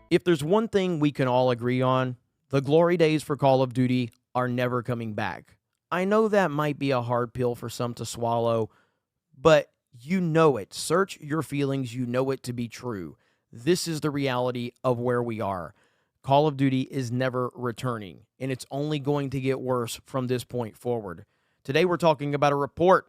If there's one thing we can all agree on, the glory days for Call of Duty are never coming back. I know that might be a hard pill for some to swallow, but you know it. Search your feelings, you know it to be true. This is the reality of where we are. Call of Duty is never returning, and it's only going to get worse from this point forward. Today, we're talking about a report.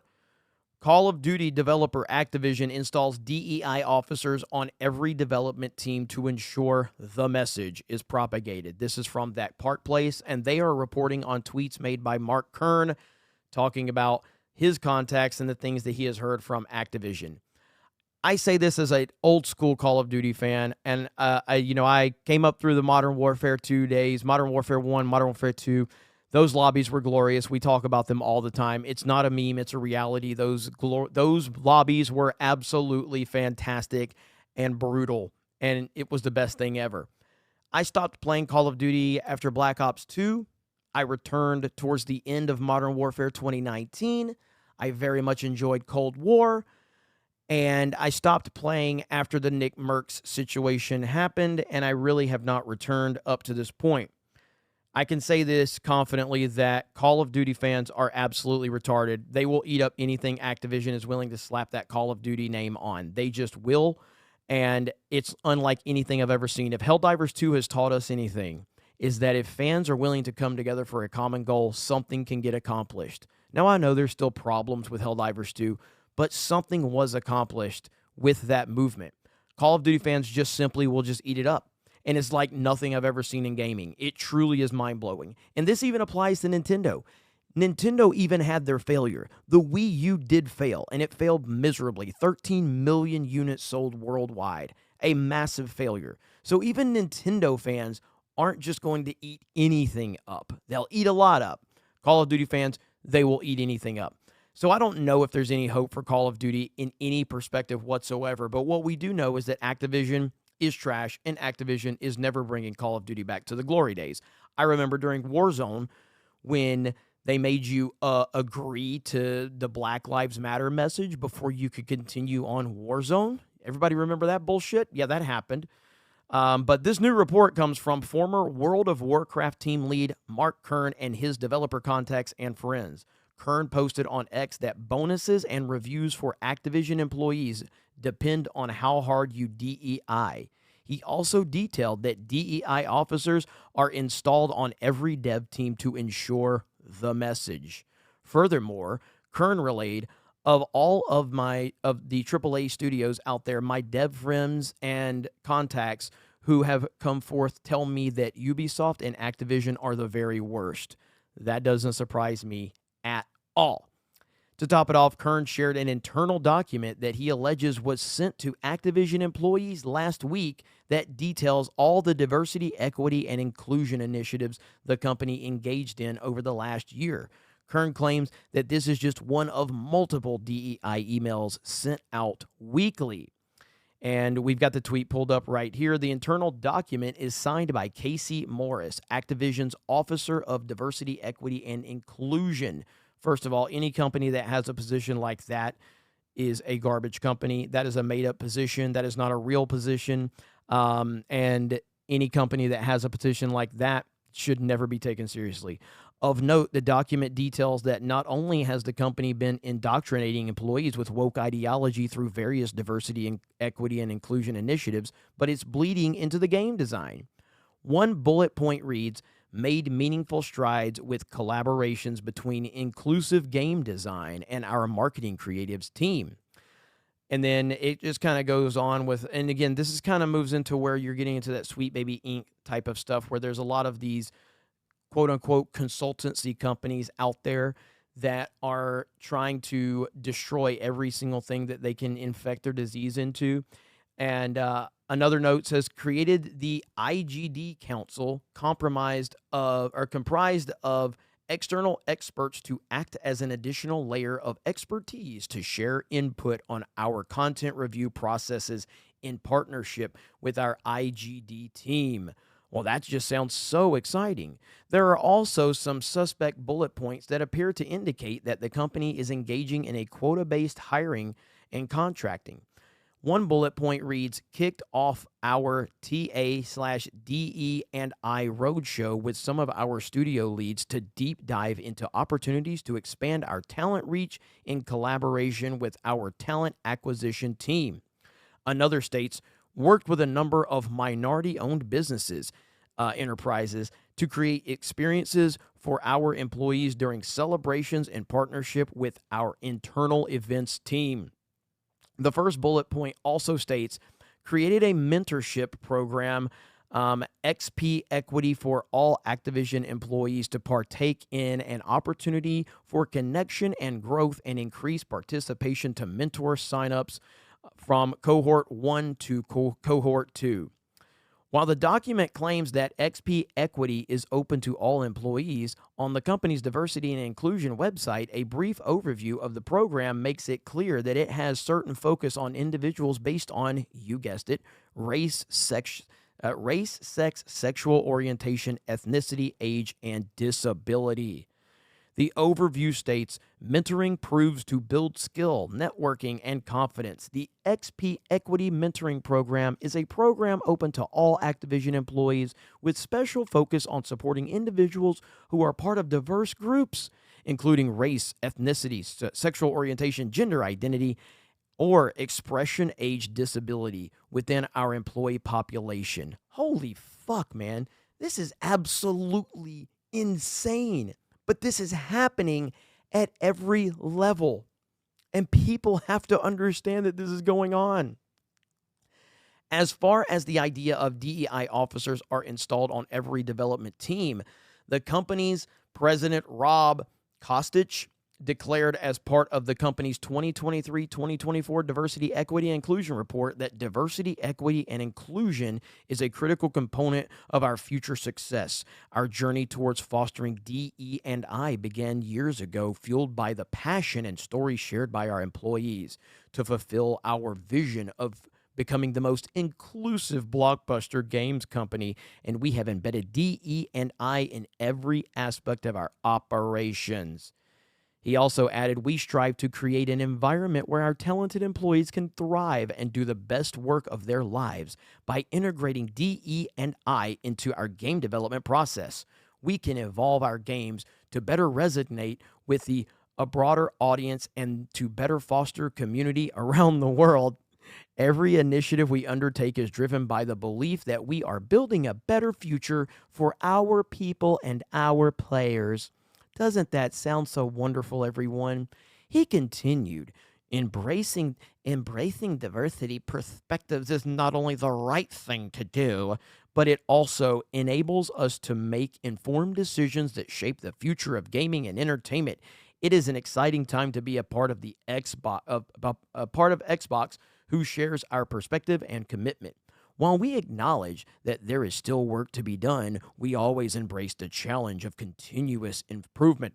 Call of Duty developer Activision installs DEI officers on every development team to ensure the message is propagated. This is from That Park Place, and they are reporting on tweets made by Mark Kern talking about his contacts and the things that he has heard from Activision. I say this as an old school Call of Duty fan, and I came up through the Modern Warfare 2 days, Modern Warfare 1, Modern Warfare 2. Those lobbies were glorious. We talk about them all the time. It's not a meme. It's a reality. Those lobbies were absolutely fantastic and brutal, and it was the best thing ever. I stopped playing Call of Duty after Black Ops 2. I returned towards the end of Modern Warfare 2019. I very much enjoyed Cold War, and I stopped playing after the Nick Merckx situation happened, and I really have not returned up to this point. I can say this confidently that Call of Duty fans are absolutely retarded. They will eat up anything Activision is willing to slap that Call of Duty name on. They just will, and it's unlike anything I've ever seen. If Helldivers 2 has taught us anything, is that if fans are willing to come together for a common goal, something can get accomplished. Now, I know there's still problems with Helldivers 2, but something was accomplished with that movement. Call of Duty fans just simply will just eat it up. And it's like nothing I've ever seen in gaming. It truly is mind-blowing. And this even applies to Nintendo. Nintendo even had their failure. The Wii U did fail, and it failed miserably. 13 million units sold worldwide. A massive failure. So even Nintendo fans aren't just going to eat anything up. They'll eat a lot up. Call of Duty fans, they will eat anything up. So I don't know if there's any hope for Call of Duty in any perspective whatsoever. But what we do know is that Activision is trash, and Activision is never bringing Call of Duty back to the glory days. I remember during Warzone when they made you agree to the Black Lives Matter message before you could continue on Warzone. Everybody remember that bullshit? Yeah, that happened. But this new report comes from former World of Warcraft team lead Mark Kern and his developer contacts and friends. Kern posted on X that bonuses and reviews for Activision employees depend on how hard you DEI. He also detailed that DEI officers are installed on every dev team to ensure the message. Furthermore, Kern relayed, of all of the AAA studios out there, my dev friends and contacts who have come forth tell me that Ubisoft and Activision are the very worst. That doesn't surprise me at all. To top it off, Kern shared an internal document that he alleges was sent to Activision employees last week that details all the diversity, equity, and inclusion initiatives the company engaged in over the last year. Kern claims that this is just one of multiple DEI emails sent out weekly. And we've got the tweet pulled up right here. The internal document is signed by Casey Morris, Activision's Officer of Diversity, Equity, and Inclusion. First of all, any company that has a position like that is a garbage company. That is a made-up position. That is not a real position. And any company that has a position like that should never be taken seriously. Of note, the document details that not only has the company been indoctrinating employees with woke ideology through various diversity and equity and inclusion initiatives, but it's bleeding into the game design. One bullet point reads, made meaningful strides with collaborations between inclusive game design and our marketing creatives team. And then it just kind of goes on with, and again, this is kind of moves into where you're getting into that Sweet Baby Inc. type of stuff where there's a lot of these quote-unquote consultancy companies out there that are trying to destroy every single thing that they can infect their disease into. And another note says, created the IGD Council comprised of external experts to act as an additional layer of expertise to share input on our content review processes in partnership with our IGD team. Well, that just sounds so exciting. There are also some suspect bullet points that appear to indicate that the company is engaging in a quota-based hiring and contracting. One bullet point reads, kicked off our TA/DE and I roadshow with some of our studio leads to deep dive into opportunities to expand our talent reach in collaboration with our talent acquisition team. Another states, worked with a number of minority-owned businesses, enterprises to create experiences for our employees during celebrations in partnership with our internal events team. The first bullet point also states, created a mentorship program, XP Equity for all Activision employees to partake in an opportunity for connection and growth and increased participation to mentor signups from cohort 1 to cohort 2. While the document claims that XP Equity is open to all employees, on the company's diversity and inclusion website, a brief overview of the program makes it clear that it has certain focus on individuals based on, you guessed it, race, sex, sexual orientation, ethnicity, age, and disability. The overview states, mentoring proves to build skill, networking, and confidence. The XP Equity Mentoring Program is a program open to all Activision employees with special focus on supporting individuals who are part of diverse groups, including race, ethnicity, sexual orientation, gender identity, or expression, age, disability within our employee population. Holy fuck, man. This is absolutely insane. But this is happening at every level. And people have to understand that this is going on. As far as the idea of DEI officers are installed on every development team, the company's president, Rob Kostich, declared as part of the company's 2023-2024 Diversity, Equity, and Inclusion Report that diversity, equity, and inclusion is a critical component of our future success. Our journey towards fostering DE&I began years ago, fueled by the passion and stories shared by our employees to fulfill our vision of becoming the most inclusive blockbuster games company, and we have embedded DE&I in every aspect of our operations. He also added, we strive to create an environment where our talented employees can thrive and do the best work of their lives by integrating DE&I into our game development process. We can evolve our games to better resonate with a broader audience and to better foster community around the world. Every initiative we undertake is driven by the belief that we are building a better future for our people and our players. Doesn't that sound so wonderful, everyone? He continued, embracing diversity perspectives is not only the right thing to do, but it also enables us to make informed decisions that shape the future of gaming and entertainment. It is an exciting time to be a part of the Xbox who shares our perspective and commitment. While we acknowledge that there is still work to be done, we always embrace the challenge of continuous improvement.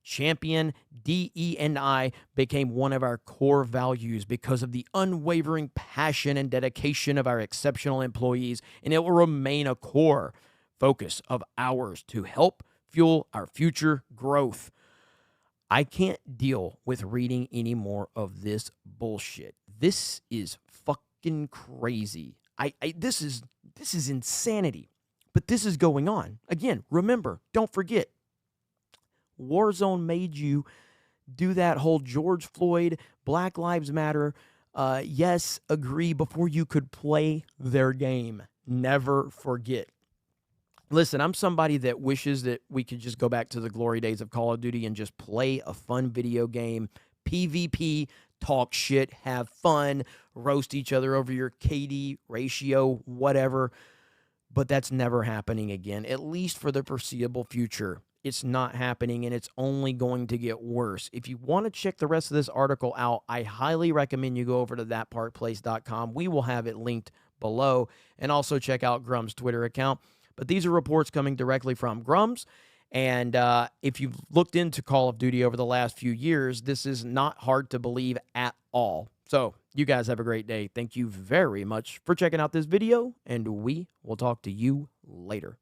Champion DE&I became one of our core values because of the unwavering passion and dedication of our exceptional employees, and it will remain a core focus of ours to help fuel our future growth. I can't deal with reading any more of this bullshit. This is fucking crazy. This is insanity. But this is going on. Again, remember, don't forget, Warzone made you do that whole George Floyd, Black Lives Matter, yes, agree before you could play their game. Never forget. Listen, I'm somebody that wishes that we could just go back to the glory days of Call of Duty and just play a fun video game, PvP, talk shit, have fun, roast each other over your KD ratio, whatever. But that's never happening again, at least for the foreseeable future. It's not happening, and it's only going to get worse. If you want to check the rest of this article out, I highly recommend you go over to thatpartplace.com. We will have it linked below, and also check out Grum's Twitter account. But these are reports coming directly from Grums. And if you've looked into Call of Duty over the last few years, this is not hard to believe at all. So you guys have a great day. Thank you very much for checking out this video, and we will talk to you later.